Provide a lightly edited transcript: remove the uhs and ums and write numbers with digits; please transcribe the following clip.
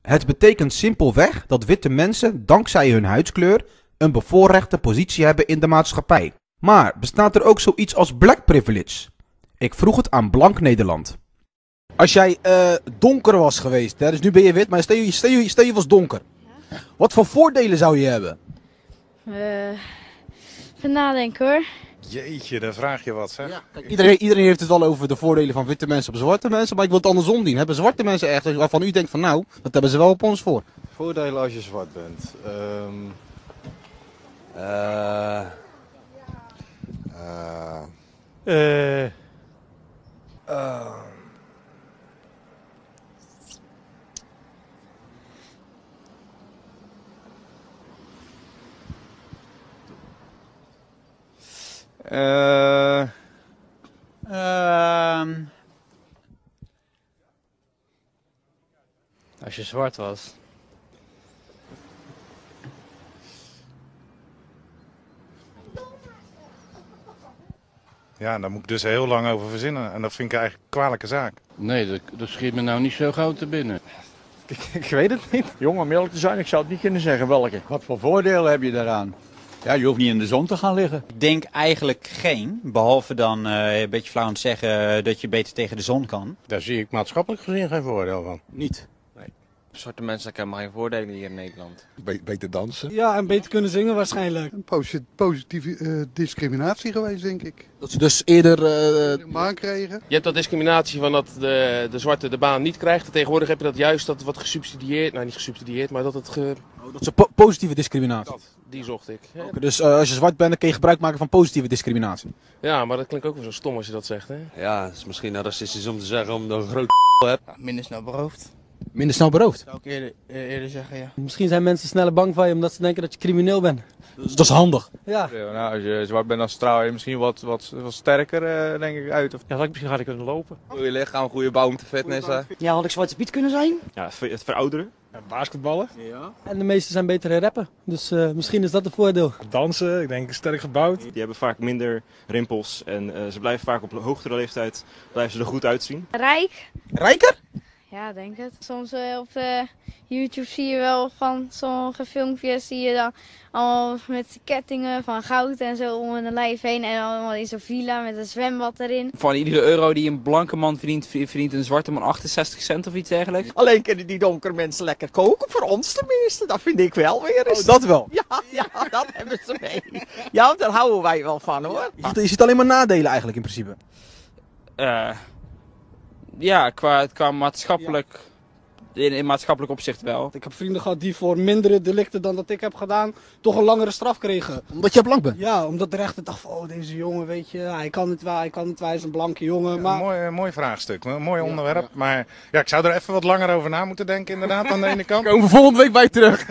Het betekent simpelweg dat witte mensen dankzij hun huidskleur een bevoorrechte positie hebben in de maatschappij. Maar bestaat er ook zoiets als black privilege? Ik vroeg het aan Blank Nederland. Als jij donker was geweest, hè, dus nu ben je wit, maar stel je was donker. Ja? Wat voor voordelen zou je hebben? Even nadenken hoor. Jeetje, dan vraag je wat zeg. Ja, kijk, iedereen heeft het wel over de voordelen van witte mensen op zwarte mensen, maar ik wil het andersom zien. Hebben zwarte mensen echt, waarvan u denkt van nou, dat hebben ze wel op ons voor? Voordelen als je zwart bent. Als je zwart was. Ja, daar moet ik dus heel lang over verzinnen. En dat vind ik eigenlijk een kwalijke zaak. Nee, dat schiet me nou niet zo gauw te binnen. Ik weet het niet. Jong om eerlijk te zijn, ik zou het niet kunnen zeggen welke. Wat voor voordelen heb je daaraan? Ja, je hoeft niet in de zon te gaan liggen. Ik denk eigenlijk geen, behalve dan een beetje flauw om te zeggen dat je beter tegen de zon kan. Daar zie ik maatschappelijk gezien geen voordeel van. Niet. Zwarte mensen hebben maar geen voordelen hier in Nederland. Beter dansen. Ja, en beter kunnen zingen waarschijnlijk. Een positieve discriminatie geweest, denk ik. Dat ze dus eerder een baan kregen. Je hebt dat discriminatie van dat de zwarte de baan niet krijgt. Tegenwoordig heb je dat juist dat wordt gesubsidieerd. Nou, niet gesubsidieerd, maar dat het... dat is positieve discriminatie. Die zocht ik. Ja. Okay, dus als je zwart bent, dan kun je gebruik maken van positieve discriminatie. Ja, maar dat klinkt ook wel zo stom als je dat zegt, hè? Ja, het is misschien racistisch om te zeggen omdat je een groot hebt. Ja, minder snel beroofd. Minder snel beroofd? Zou ik eerder zeggen, ja. Misschien zijn mensen sneller bang van je omdat ze denken dat je crimineel bent. Dus dat is handig. Ja. Nou, als je zwart bent, dan straal je misschien wat sterker, denk ik, uit. Of... Ja, misschien had ik kunnen lopen. Goede lichaam, goede bouw om te fitnessen. Ja, had ik Zwarte Piet kunnen zijn? Ja, het verouderen. Ja, basketballen. Ja. En de meesten zijn beter in rappen. Dus misschien is dat een voordeel. Dansen, ik denk sterk gebouwd. Die hebben vaak minder rimpels en ze blijven vaak op hogere leeftijd blijven ze er goed uitzien. Rijk? Rijker? Ja, denk het. Soms op YouTube zie je wel van sommige filmpjes zie je dan allemaal met kettingen van goud en zo om hun lijf heen. En allemaal in zo'n villa met een zwembad erin. Van iedere euro die een blanke man verdient een zwarte man 68 cent of iets dergelijks. Alleen kunnen die donkere mensen lekker koken, voor ons tenminste. Dat vind ik wel weer eens. Oh, dat wel? Ja, dat hebben ze mee. Ja, daar houden wij wel van hoor. Je ziet alleen maar nadelen eigenlijk in principe. Ja, qua maatschappelijk, in maatschappelijk opzicht wel. Ik heb vrienden gehad die voor mindere delicten dan dat ik heb gedaan, toch een langere straf kregen. Omdat je blank bent? Ja, omdat de rechter dacht van, oh deze jongen, weet je, hij kan het wel, hij is een blanke jongen. Ja, maar... mooi vraagstuk, een mooi onderwerp. Ja. Maar ja, ik zou er even wat langer over na moeten denken inderdaad aan de ene kant. Komen we volgende week bij terug.